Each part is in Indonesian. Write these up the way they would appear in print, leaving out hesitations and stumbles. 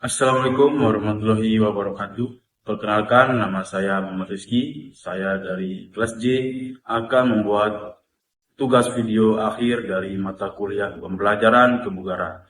Assalamualaikum warahmatullahi wabarakatuh. Perkenalkan, nama saya Muhammad Rizky. Saya dari kelas J akan membuat tugas video akhir dari mata kuliah pembelajaran kebugaran.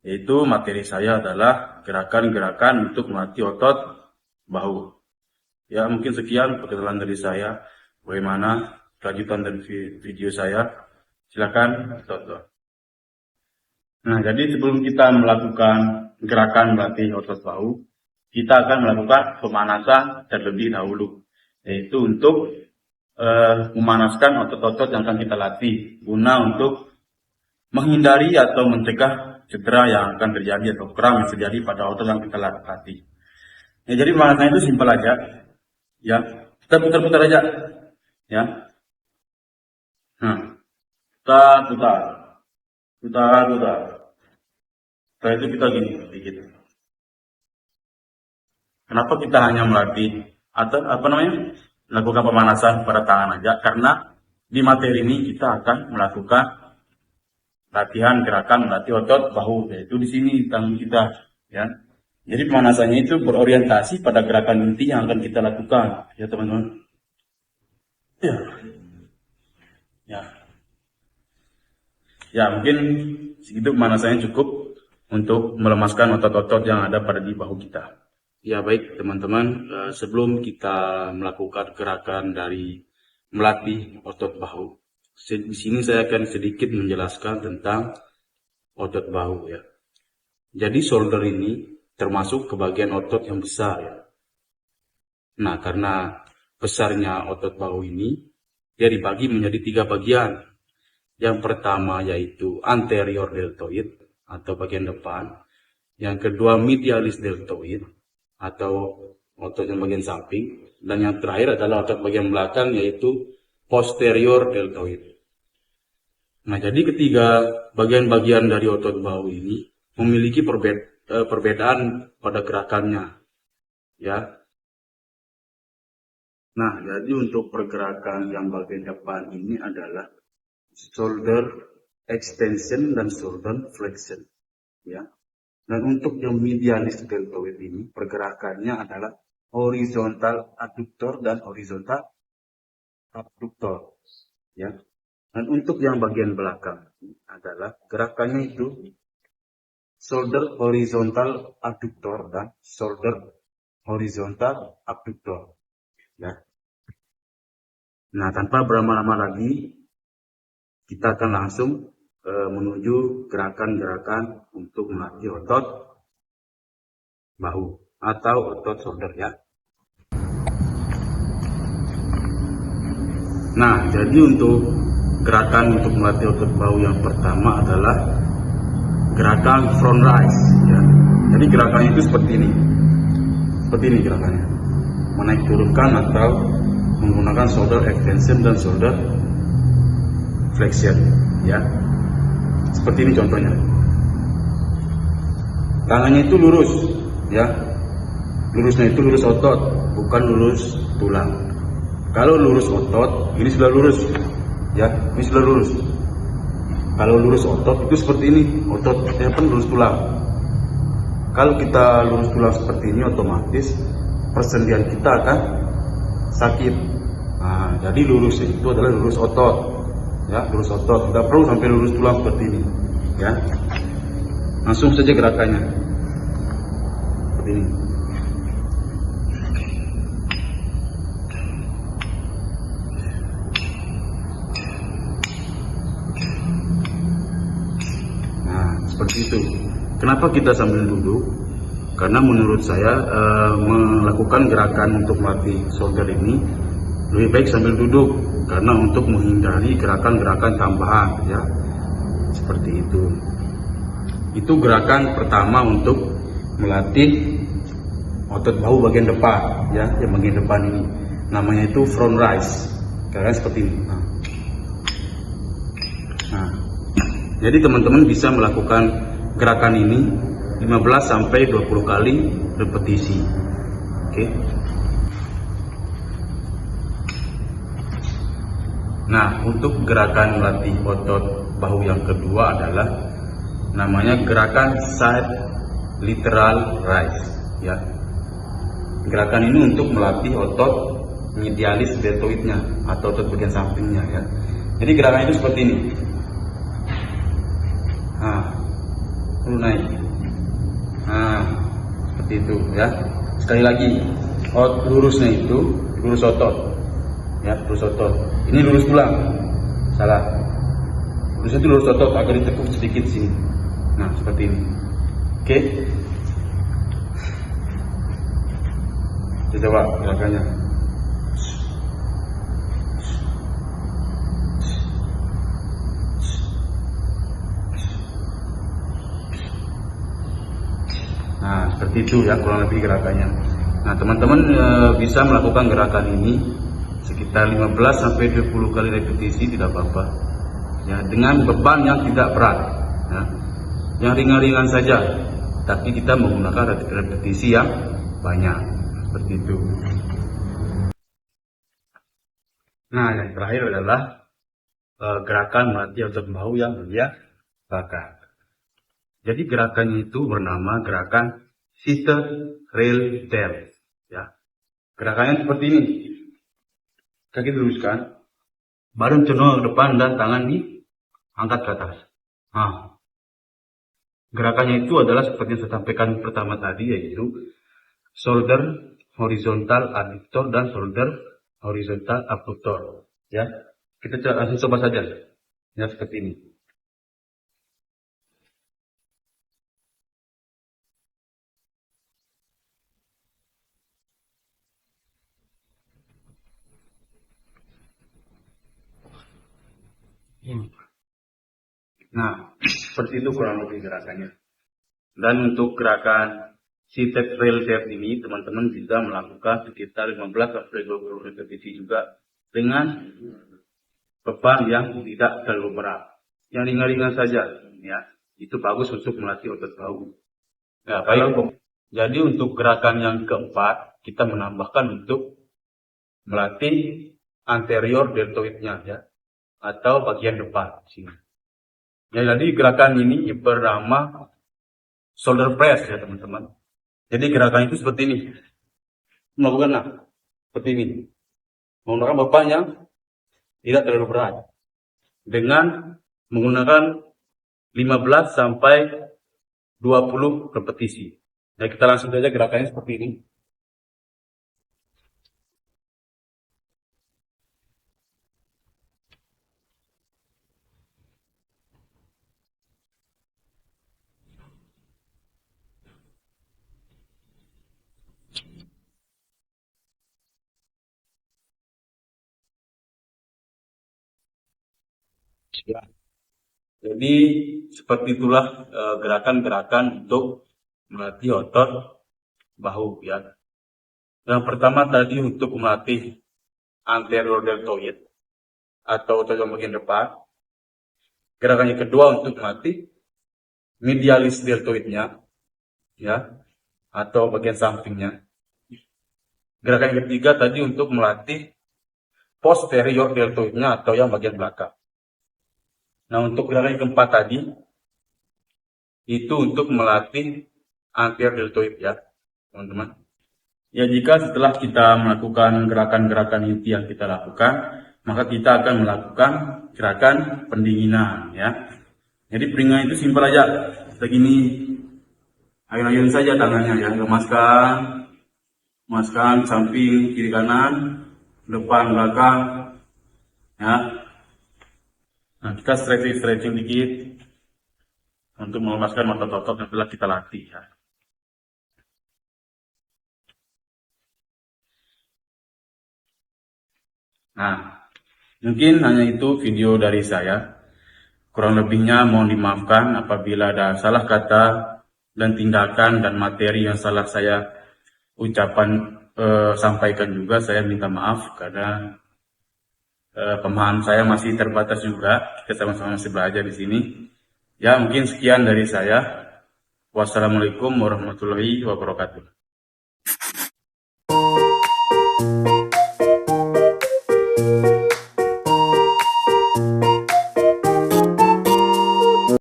Yaitu materi saya adalah gerakan-gerakan untuk melatih otot bahu. Ya, mungkin sekian perkenalan dari saya. Bagaimana kelanjutan dari video saya? Silakan tonton. Nah, jadi sebelum kita melakukan gerakan melatih otot bahu, kita akan melakukan pemanasan terlebih dahulu, yaitu untuk memanaskan otot-otot yang akan kita latih, guna untuk menghindari atau mencegah cedera yang akan terjadi atau kram yang terjadi pada otot yang kita latih. Ya, jadi pemanasan itu simpel aja, ya. Kita putar-putar aja, ya. Nah, putar. Setelah itu kita gini, sedikit. Kenapa kita hanya melatih atau melakukan pemanasan pada tangan aja? Karena di materi ini kita akan melakukan latihan gerakan melatih otot bahu, yaitu di sini tangan kita, ya. Jadi pemanasannya itu berorientasi pada gerakan inti yang akan kita lakukan, ya teman-teman. Ya, mungkin segitu pemanasannya cukup untuk melemaskan otot-otot yang ada pada di bahu kita. Ya baik teman-teman, sebelum kita melakukan gerakan dari melatih otot bahu, di sini saya akan sedikit menjelaskan tentang otot bahu, ya. Jadi shoulder ini termasuk ke bagian otot yang besar, ya. Nah, karena besarnya otot bahu ini, dia dibagi menjadi 3 bagian. Yang pertama yaitu anterior deltoid atau bagian depan. Yang kedua medialis deltoid atau otot yang bagian samping. Dan yang terakhir adalah otot bagian belakang yaitu posterior deltoid. Nah, jadi ketiga bagian-bagian dari otot bahu ini memiliki perbedaan pada gerakannya, ya. Nah, jadi untuk pergerakan yang bagian depan ini adalah shoulder extension dan shoulder flexion, ya. Dan untuk yang medialis deltoid ini pergerakannya adalah horizontal adductor dan horizontal abductor, ya. Dan untuk yang bagian belakang adalah gerakannya itu shoulder horizontal adductor dan shoulder horizontal abductor, ya. Nah, tanpa berlama-lama lagi, kita akan langsung menuju gerakan-gerakan untuk melatih otot bahu atau otot shoulder, ya. Nah, jadi untuk gerakan untuk melatih otot bahu yang pertama adalah gerakan front raise, ya. Jadi gerakannya itu seperti ini. Seperti ini gerakannya. Menaik turunkan atau menggunakan shoulder extension dan shoulder flexion, ya. Seperti ini contohnya. Tangannya itu lurus, ya. Lurusnya itu lurus otot, bukan lurus tulang. Kalau lurus otot, ini sudah lurus, ya. Ini sudah lurus. Kalau lurus otot itu seperti ini, ototnya pun lurus tulang. Kalau kita lurus tulang seperti ini, otomatis persendian kita akan sakit. Nah, jadi lurus itu adalah lurus otot. Ya, lurus otot, tidak perlu sampai lurus tulang seperti ini, ya. Langsung saja gerakannya seperti ini. Nah, seperti itu. Kenapa kita sambil duduk? Karena menurut saya melakukan gerakan untuk melatih shoulder ini lebih baik sambil duduk, karena untuk menghindari gerakan-gerakan tambahan, ya. Seperti itu. Itu gerakan pertama untuk melatih otot bahu bagian depan, ya, yang bagian depan ini. Namanya itu front raise. Gerakan seperti ini. Nah, jadi teman-teman bisa melakukan gerakan ini 15 sampai 20 kali repetisi. Oke. Nah, untuk gerakan melatih otot bahu yang kedua adalah namanya gerakan side lateral raise, ya. Gerakan ini untuk melatih otot medialis deltoidnya atau otot bagian sampingnya, ya. Jadi gerakan itu seperti ini. Nah, lalu naik. Nah, seperti itu, ya. Sekali lagi, lurusnya itu lurus otot, ya, lurus otot. Ini lurus tulang, salah. Lurusnya itu lurus otot, agak ditekuk sedikit sini. Nah, seperti ini. Oke. Kita coba gerakannya. Nah, seperti itu ya kurang lebih gerakannya. Nah, teman-teman bisa melakukan gerakan ini sekitar 15 sampai 20 kali repetisi, tidak apa-apa. Ya, dengan beban yang tidak berat, ya. Yang ringan-ringan saja, tapi kita menggunakan repetisi yang banyak, seperti itu. Nah, yang terakhir adalah gerakan melatih otot bahu yang mulia belakang. Jadi gerakannya itu bernama gerakan sister rail delts, ya. Gerakannya seperti ini. Kaki diluruskan, badan cenderung ke depan dan tangan diangkat ke atas. Nah, gerakannya itu adalah seperti yang saya sampaikan pertama tadi, yaitu shoulder horizontal adductor dan shoulder horizontal abductor, ya. Kita langsung coba saja, ya, seperti ini. Nah, seperti itu kurang lebih gerakannya. Dan untuk gerakan seated rail depth ini, teman-teman bisa melakukan sekitar 15 sampai 20 repetisi juga dengan beban yang tidak terlalu berat, yang ringan-ringan saja, ya. Itu bagus untuk melatih otot bahu. Ya, baik. Jadi untuk gerakan yang keempat, kita menambahkan untuk melatih anterior deltoidnya, ya, atau bagian depan sini. Ya, jadi gerakan ini bernama shoulder press, ya teman-teman. Jadi gerakan itu seperti ini. Melakukan seperti ini. Menggunakan beban yang tidak terlalu berat. Dengan menggunakan 15 sampai 20 repetisi. Nah, kita langsung saja gerakannya seperti ini. Ya. Jadi seperti itulah gerakan-gerakan untuk melatih otot bahu, ya. Yang pertama tadi untuk melatih anterior deltoid atau otot bagian depan. Gerakan yang kedua untuk melatih medialis deltoidnya, ya, atau bagian sampingnya. Gerakan yang ketiga tadi untuk melatih posterior deltoidnya atau yang bagian belakang. Nah, untuk gerakan yang keempat tadi, itu untuk melatih anterior deltoid, ya, teman-teman. Ya, jika setelah kita melakukan gerakan-gerakan inti yang kita lakukan, maka kita akan melakukan gerakan pendinginan, ya. Jadi pendinginan itu simpel aja, begini, ayun-ayun saja tangannya, ya, lemaskan samping kiri kanan, depan belakang, ya. Nah, kita stretching dikit untuk melemaskan otot-otot yang telah kita latih, ya. Nah, mungkin hanya itu video dari saya. Kurang lebihnya mohon dimaafkan apabila ada salah kata dan tindakan dan materi yang salah saya sampaikan juga. Saya minta maaf karena pemahaman saya masih terbatas juga. Kita sama-sama masih belajar di sini. Ya, mungkin sekian dari saya. Wassalamualaikum warahmatullahi wabarakatuh.